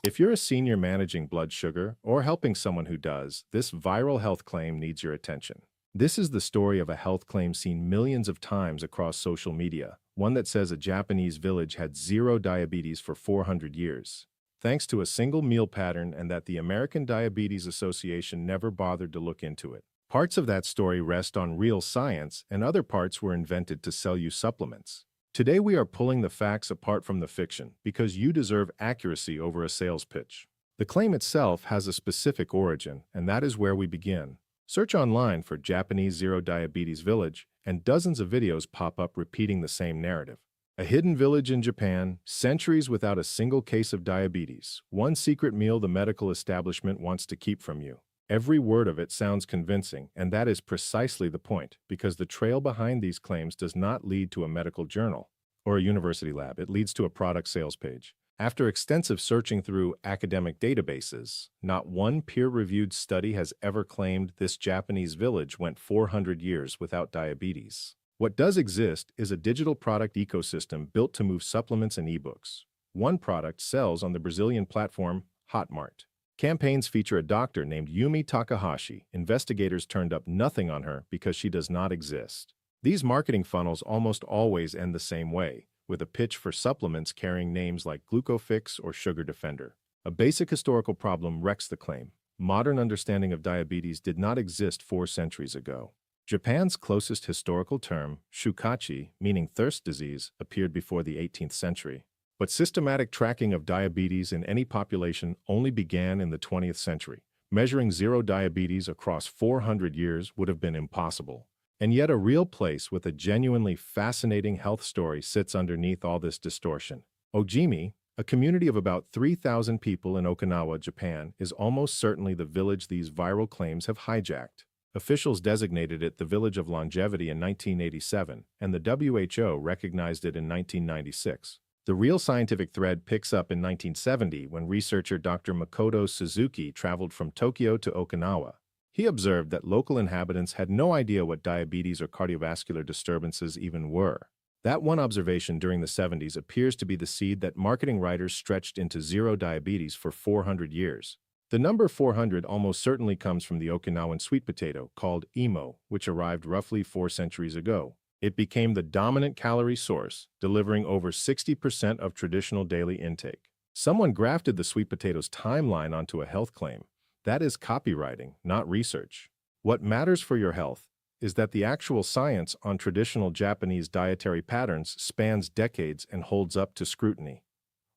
If you're a senior managing blood sugar or helping someone who does, this viral health claim needs your attention. This is the story of a health claim seen millions of times across social media, one that says a Japanese village had zero diabetes for 400 years, thanks to a single meal pattern, and that the American Diabetes Association never bothered to look into it. Parts of that story rest on real science, and other parts were invented to sell you supplements. Today we are pulling the facts apart from the fiction because you deserve accuracy over a sales pitch. The claim itself has a specific origin, and that is where we begin. Search online for Japanese Zero Diabetes Village, and dozens of videos pop up repeating the same narrative. A hidden village in Japan, centuries without a single case of diabetes, one secret meal the medical establishment wants to keep from you. Every word of it sounds convincing, and that is precisely the point, because the trail behind these claims does not lead to a medical journal or a university lab. It leads to a product sales page. After extensive searching through academic databases, not one peer-reviewed study has ever claimed this Japanese village went 400 years without diabetes. What does exist is a digital product ecosystem built to move supplements and ebooks. One product sells on the Brazilian platform Hotmart. Campaigns feature a doctor named Yumi Takahashi. Investigators turned up nothing on her because she does not exist. These marketing funnels almost always end the same way, with a pitch for supplements carrying names like Glucofix or Sugar Defender. A basic historical problem wrecks the claim. Modern understanding of diabetes did not exist 4 centuries ago. Japan's closest historical term, shukachi, meaning thirst disease, appeared before the 18th century. But systematic tracking of diabetes in any population only began in the 20th century. Measuring zero diabetes across 400 years would have been impossible. And yet a real place with a genuinely fascinating health story sits underneath all this distortion. Ojimi, a community of about 3,000 people in Okinawa, Japan, is almost certainly the village these viral claims have hijacked. Officials designated it the Village of Longevity in 1987, and the WHO recognized it in 1996. The real scientific thread picks up in 1970 when researcher Dr. Makoto Suzuki traveled from Tokyo to Okinawa. He observed that local inhabitants had no idea what diabetes or cardiovascular disturbances even were. That one observation during the 70s appears to be the seed that marketing writers stretched into zero diabetes for 400 years. The number 400 almost certainly comes from the Okinawan sweet potato called imo, which arrived roughly 4 centuries ago. It became the dominant calorie source, delivering over 60% of traditional daily intake. Someone grafted the sweet potato's timeline onto a health claim. That is copywriting, not research. What matters for your health is that the actual science on traditional Japanese dietary patterns spans decades and holds up to scrutiny.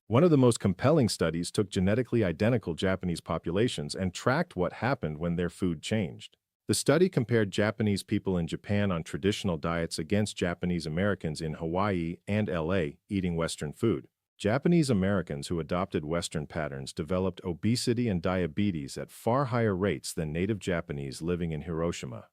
One of the most compelling studies took genetically identical Japanese populations and tracked what happened when their food changed. The study compared Japanese people in Japan on traditional diets against Japanese Americans in Hawaii and LA eating Western food. Japanese Americans who adopted Western patterns developed obesity and diabetes at far higher rates than native Japanese living in Hiroshima.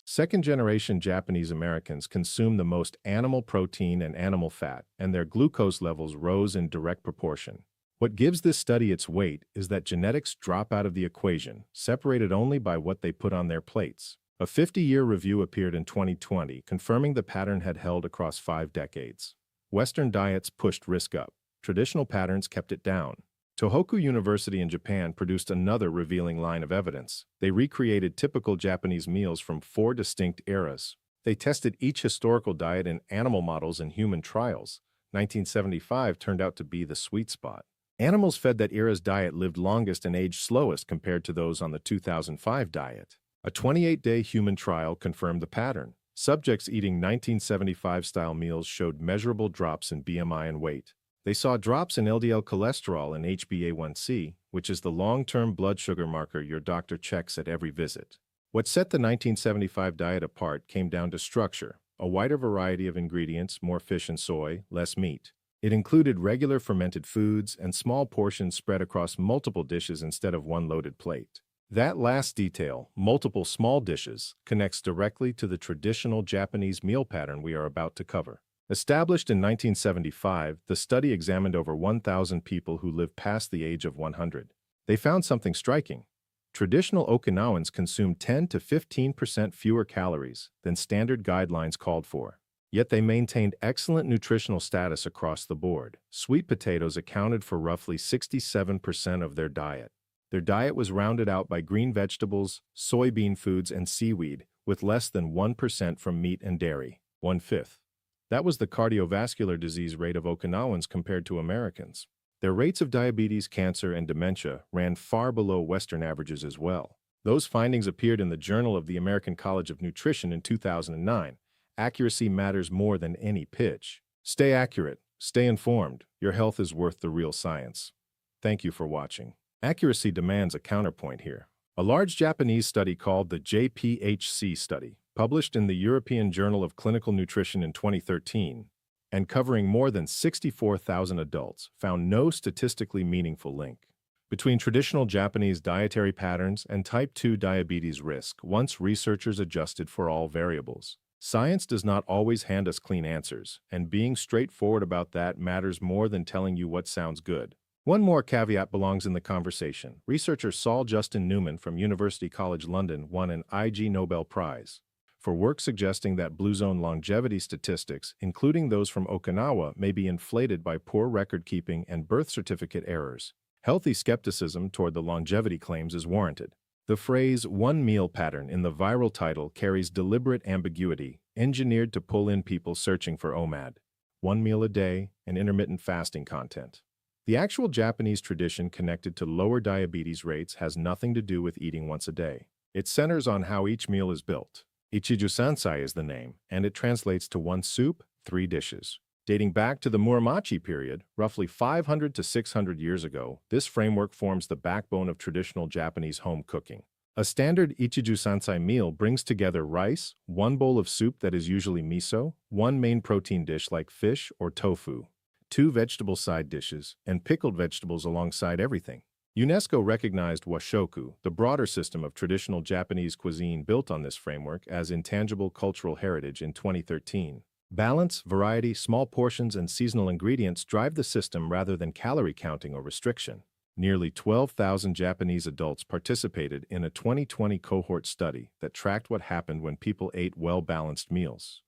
Second-generation Japanese Americans consume the most animal protein and animal fat, and their glucose levels rose in direct proportion. What gives this study its weight is that genetics drop out of the equation, separated only by what they put on their plates. A 50-year review appeared in 2020, confirming the pattern had held across 5 decades. Western diets pushed risk up. Traditional patterns kept it down. Tohoku University in Japan produced another revealing line of evidence. They recreated typical Japanese meals from 4 distinct eras. They tested each historical diet in animal models and human trials. 1975 turned out to be the sweet spot. Animals fed that era's diet lived longest and aged slowest compared to those on the 2005 diet. A 28-day human trial confirmed the pattern. Subjects eating 1975-style meals showed measurable drops in BMI and weight. They saw drops in LDL cholesterol and HbA1c, which is the long-term blood sugar marker your doctor checks at every visit. What set the 1975 diet apart came down to structure: a wider variety of ingredients, more fish and soy, less meat. It included regular fermented foods and small portions spread across multiple dishes instead of one loaded plate. That last detail, multiple small dishes, connects directly to the traditional Japanese meal pattern we are about to cover. Established in 1975, the study examined over 1,000 people who lived past the age of 100. They found something striking. Traditional Okinawans consumed 10 to 15% fewer calories than standard guidelines called for. Yet they maintained excellent nutritional status across the board. Sweet potatoes accounted for roughly 67% of their diet. Their diet was rounded out by green vegetables, soybean foods, and seaweed, with less than 1% from meat and dairy, 1/5. That was the cardiovascular disease rate of Okinawans compared to Americans. Their rates of diabetes, cancer, and dementia ran far below Western averages as well. Those findings appeared in the Journal of the American College of Nutrition in 2009. Accuracy matters more than any pitch. Stay accurate, stay informed. Your health is worth the real science. Thank you for watching. Accuracy demands a counterpoint here. A large Japanese study called the JPHC study, published in the European Journal of Clinical Nutrition in 2013, and covering more than 64,000 adults, found no statistically meaningful link between traditional Japanese dietary patterns and type 2 diabetes risk once researchers adjusted for all variables. Science does not always hand us clean answers, and being straightforward about that matters more than telling you what sounds good. One more caveat belongs in the conversation. Researcher Saul Justin Newman from University College London won an Ig Nobel Prize for work suggesting that Blue Zone longevity statistics, including those from Okinawa, may be inflated by poor record-keeping and birth certificate errors. Healthy skepticism toward the longevity claims is warranted. The phrase one meal pattern in the viral title carries deliberate ambiguity, engineered to pull in people searching for OMAD, 1 meal a day, and intermittent fasting content. The actual Japanese tradition connected to lower diabetes rates has nothing to do with eating once a day. It centers on how each meal is built. Ichijusansai is the name, and it translates to 1 soup, 3 dishes. Dating back to the Muromachi period, roughly 500 to 600 years ago, this framework forms the backbone of traditional Japanese home cooking. A standard Ichijusansai meal brings together rice, 1 bowl of soup that is usually miso, 1 main protein dish like fish or tofu, 2 vegetable side dishes, and pickled vegetables alongside everything. UNESCO recognized washoku, the broader system of traditional Japanese cuisine built on this framework, as intangible cultural heritage in 2013. Balance, variety, small portions, and seasonal ingredients drive the system rather than calorie counting or restriction. Nearly 12,000 Japanese adults participated in a 2020 cohort study that tracked what happened when people ate well-balanced meals.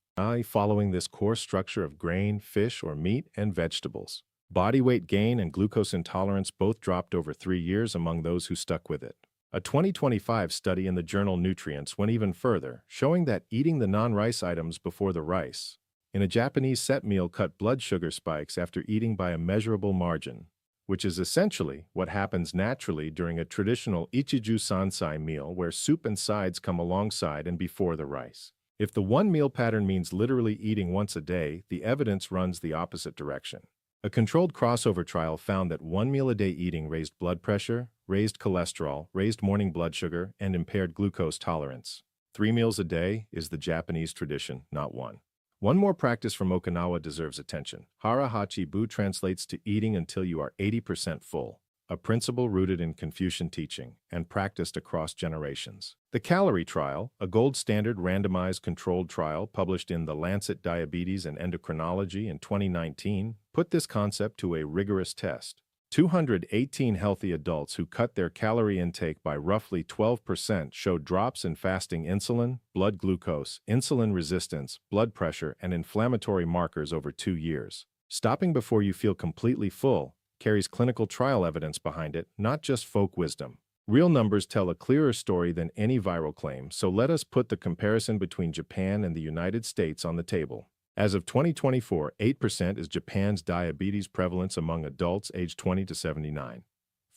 Following this core structure of grain, fish, or meat, and vegetables. Body weight gain and glucose intolerance both dropped over 3 years among those who stuck with it. A 2025 study in the journal Nutrients went even further, showing that eating the non-rice items before the rice in a Japanese set meal cut blood sugar spikes after eating by a measurable margin, which is essentially what happens naturally during a traditional Ichiju Sansai meal where soup and sides come alongside and before the rice. If the one meal pattern means literally eating once a day, the evidence runs the opposite direction. A controlled crossover trial found that 1 meal a day eating raised blood pressure, raised cholesterol, raised morning blood sugar, and impaired glucose tolerance. 3 meals a day is the Japanese tradition, not one. One more practice from Okinawa deserves attention. Hara Hachi Bu translates to eating until you are 80% full, a principle rooted in Confucian teaching and practiced across generations. The Calorie Trial, a gold standard randomized controlled trial published in The Lancet Diabetes and Endocrinology in 2019, put this concept to a rigorous test. 218 healthy adults who cut their calorie intake by roughly 12% showed drops in fasting insulin, blood glucose, insulin resistance, blood pressure, and inflammatory markers over 2 years. Stopping before you feel completely full carries clinical trial evidence behind it, not just folk wisdom. Real numbers tell a clearer story than any viral claim, so let us put the comparison between Japan and the United States on the table. As of 2024, 8% is Japan's diabetes prevalence among adults aged 20 to 79.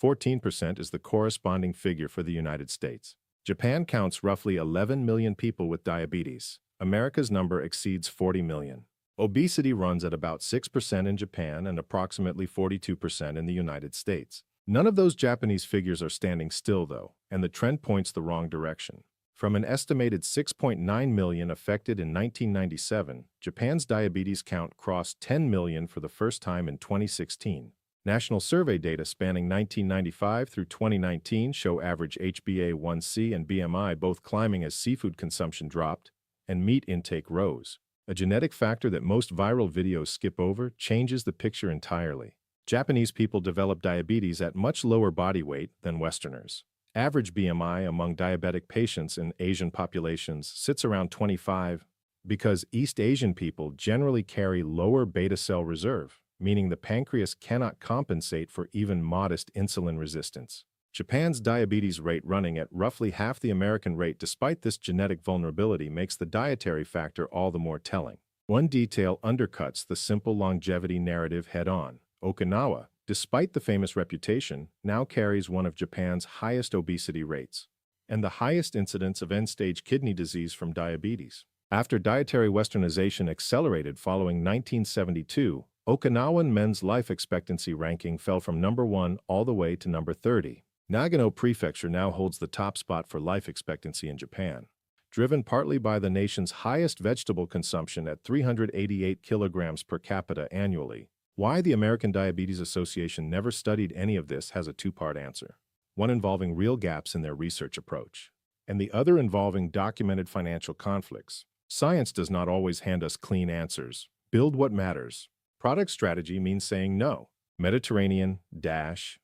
14% is the corresponding figure for the United States. Japan counts roughly 11 million people with diabetes. America's number exceeds 40 million. Obesity runs at about 6% in Japan and approximately 42% in the United States. None of those Japanese figures are standing still, though, and the trend points the wrong direction. From an estimated 6.9 million affected in 1997, Japan's diabetes count crossed 10 million for the first time in 2016. National survey data spanning 1995 through 2019 show average HbA1c and BMI both climbing as seafood consumption dropped and meat intake rose. A genetic factor that most viral videos skip over changes the picture entirely. Japanese people develop diabetes at much lower body weight than Westerners. Average BMI among diabetic patients in Asian populations sits around 25, Because East Asian people generally carry lower beta cell reserve, meaning the pancreas cannot compensate for even modest insulin resistance. Japan's diabetes rate running at roughly half the American rate despite this genetic vulnerability makes the dietary factor all the more telling. One detail undercuts the simple longevity narrative head-on. Okinawa, despite the famous reputation, now carries one of Japan's highest obesity rates and the highest incidence of end-stage kidney disease from diabetes. After dietary Westernization accelerated following 1972, Okinawan men's life expectancy ranking fell from number 1 all the way to number 30. Nagano Prefecture now holds the top spot for life expectancy in Japan, driven partly by the nation's highest vegetable consumption at 388 kilograms per capita annually. Why the American Diabetes Association never studied any of this has a two-part answer, one involving real gaps in their research approach, and the other involving documented financial conflicts. Science does not always hand us clean answers. Build what matters. Product strategy means saying no. Mediterranean,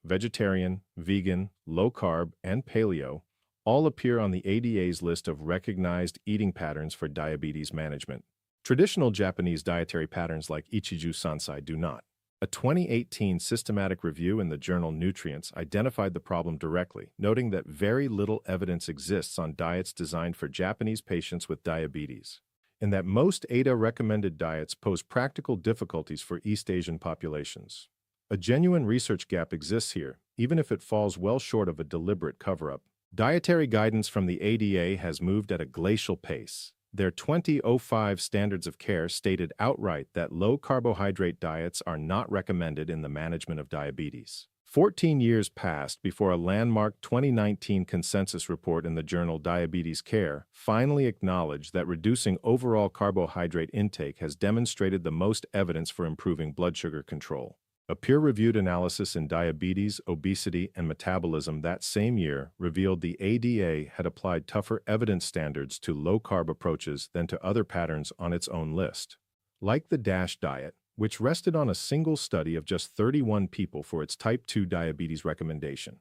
vegetarian, vegan, low-carb, and paleo all appear on the ADA's list of recognized eating patterns for diabetes management. Traditional Japanese dietary patterns like Ichiju Sansai do not. A 2018 systematic review in the journal Nutrients identified the problem directly, noting that very little evidence exists on diets designed for Japanese patients with diabetes, and that most ADA-recommended diets pose practical difficulties for East Asian populations. A genuine research gap exists here, even if it falls well short of a deliberate cover-up. Dietary guidance from the ADA has moved at a glacial pace. Their 2005 Standards of Care stated outright that low-carbohydrate diets are not recommended in the management of diabetes. 14 years passed before a landmark 2019 consensus report in the journal Diabetes Care finally acknowledged that reducing overall carbohydrate intake has demonstrated the most evidence for improving blood sugar control. A peer-reviewed analysis in Diabetes, Obesity, and Metabolism that same year revealed the ADA had applied tougher evidence standards to low-carb approaches than to other patterns on its own list. Like the DASH diet, which rested on a single study of just 31 people for its type 2 diabetes recommendation.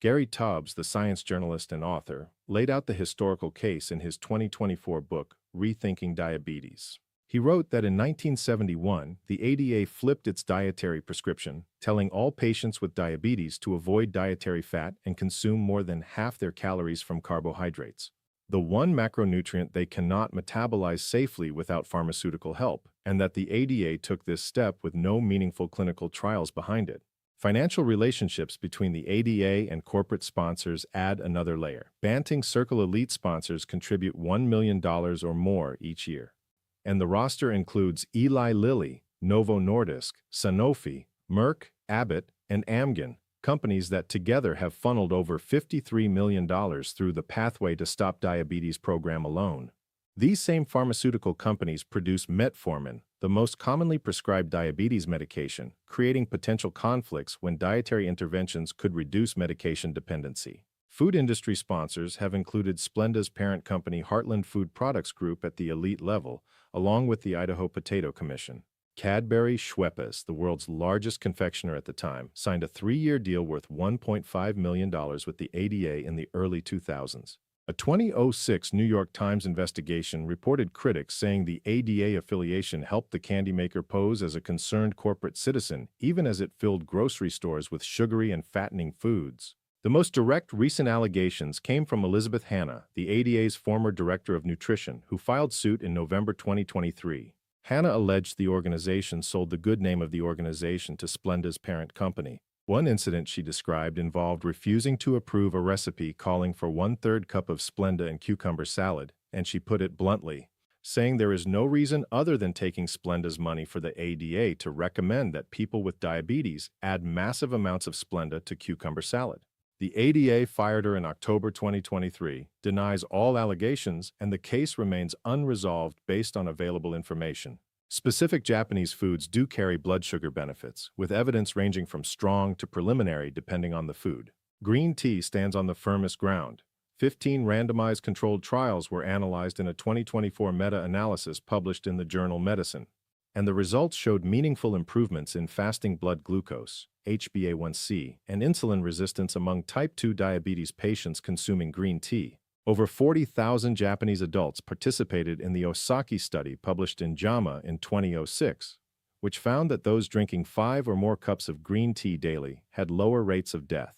Gary Taubes, the science journalist and author, laid out the historical case in his 2024 book, Rethinking Diabetes. He wrote that in 1971, the ADA flipped its dietary prescription, telling all patients with diabetes to avoid dietary fat and consume more than half their calories from carbohydrates, the one macronutrient they cannot metabolize safely without pharmaceutical help, and that the ADA took this step with no meaningful clinical trials behind it. Financial relationships between the ADA and corporate sponsors add another layer. Banting Circle Elite sponsors contribute $1 million or more each year. And the roster includes Eli Lilly, Novo Nordisk, Sanofi, Merck, Abbott, and Amgen, companies that together have funneled over $53 million through the Pathway to Stop Diabetes program alone. These same pharmaceutical companies produce metformin, the most commonly prescribed diabetes medication, creating potential conflicts when dietary interventions could reduce medication dependency. Food industry sponsors have included Splenda's parent company Heartland Food Products Group at the elite level, along with the Idaho Potato Commission. Cadbury Schweppes, the world's largest confectioner at the time, signed a 3-year deal worth $1.5 million with the ADA in the early 2000s. A 2006 New York Times investigation reported critics saying the ADA affiliation helped the candy maker pose as a concerned corporate citizen, even as it filled grocery stores with sugary and fattening foods. The most direct recent allegations came from Elizabeth Hanna, the ADA's former director of nutrition, who filed suit in November 2023. Hanna alleged the organization sold the good name of the organization to Splenda's parent company. One incident she described involved refusing to approve a recipe calling for 1/3 cup of Splenda and cucumber salad, and she put it bluntly, saying there is no reason other than taking Splenda's money for the ADA to recommend that people with diabetes add massive amounts of Splenda to cucumber salad. The ADA fired her in October 2023, denies all allegations, and the case remains unresolved based on available information. Specific Japanese foods do carry blood sugar benefits, with evidence ranging from strong to preliminary depending on the food. Green tea stands on the firmest ground. 15 randomized controlled trials were analyzed in a 2024 meta-analysis published in the journal Medicine, and the results showed meaningful improvements in fasting blood glucose, HbA1c, and insulin resistance among type 2 diabetes patients consuming green tea. Over 40,000 Japanese adults participated in the Osaki study published in JAMA in 2006, which found that those drinking 5 or more cups of green tea daily had lower rates of death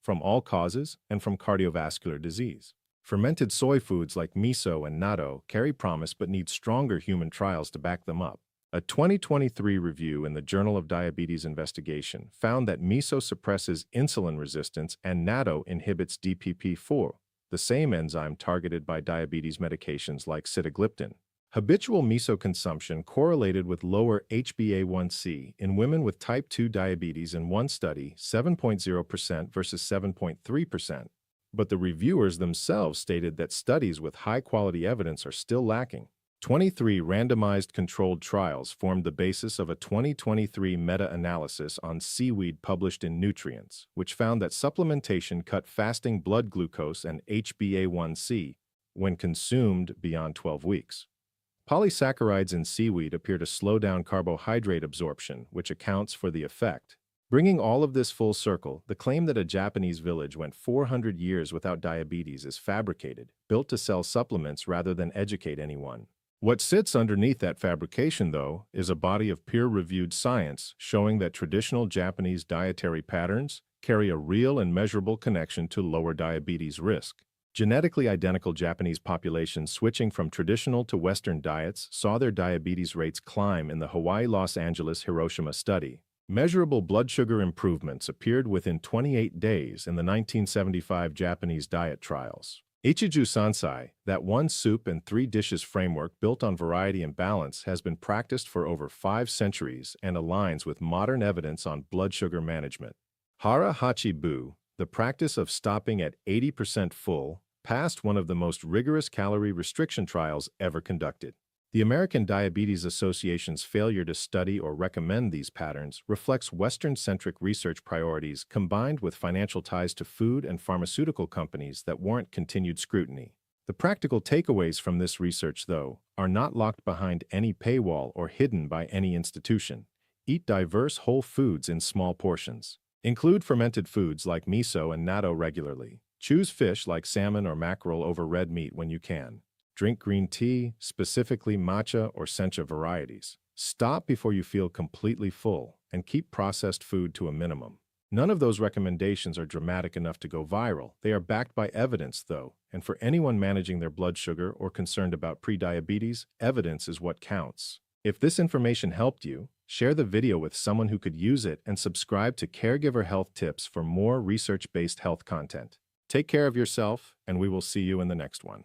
from all causes and from cardiovascular disease. Fermented soy foods like miso and natto carry promise but need stronger human trials to back them up. A 2023 review in the Journal of Diabetes Investigation found that miso suppresses insulin resistance and natto inhibits DPP-4, the same enzyme targeted by diabetes medications like sitagliptin. Habitual miso consumption correlated with lower HbA1c in women with type 2 diabetes in one study, 7.0% versus 7.3%. But the reviewers themselves stated that studies with high-quality evidence are still lacking. 23 randomized controlled trials formed the basis of a 2023 meta-analysis on seaweed published in Nutrients, which found that supplementation cut fasting blood glucose and HbA1c when consumed beyond 12 weeks. Polysaccharides in seaweed appear to slow down carbohydrate absorption, which accounts for the effect. Bringing all of this full circle, the claim that a Japanese village went 400 years without diabetes is fabricated, built to sell supplements rather than educate anyone. What sits underneath that fabrication, though, is a body of peer-reviewed science showing that traditional Japanese dietary patterns carry a real and measurable connection to lower diabetes risk. Genetically identical Japanese populations switching from traditional to Western diets saw their diabetes rates climb in the Hawaii-Los Angeles-Hiroshima Study. Measurable blood sugar improvements appeared within 28 days in the 1975 Japanese diet trials. Ichiju Sansai, that one soup and 3 dishes framework built on variety and balance, has been practiced for over 5 centuries and aligns with modern evidence on blood sugar management. Hara Hachi Bu, the practice of stopping at 80% full, passed one of the most rigorous calorie restriction trials ever conducted. The American Diabetes Association's failure to study or recommend these patterns reflects Western-centric research priorities combined with financial ties to food and pharmaceutical companies that warrant continued scrutiny. The practical takeaways from this research, though, are not locked behind any paywall or hidden by any institution. Eat diverse whole foods in small portions. Include fermented foods like miso and natto regularly. Choose fish like salmon or mackerel over red meat when you can. Drink green tea, specifically matcha or sencha varieties. Stop before you feel completely full, and keep processed food to a minimum. None of those recommendations are dramatic enough to go viral. They are backed by evidence, though, and for anyone managing their blood sugar or concerned about prediabetes, evidence is what counts. If this information helped you, share the video with someone who could use it and subscribe to Caregiver Health Tips for more research-based health content. Take care of yourself, and we will see you in the next one.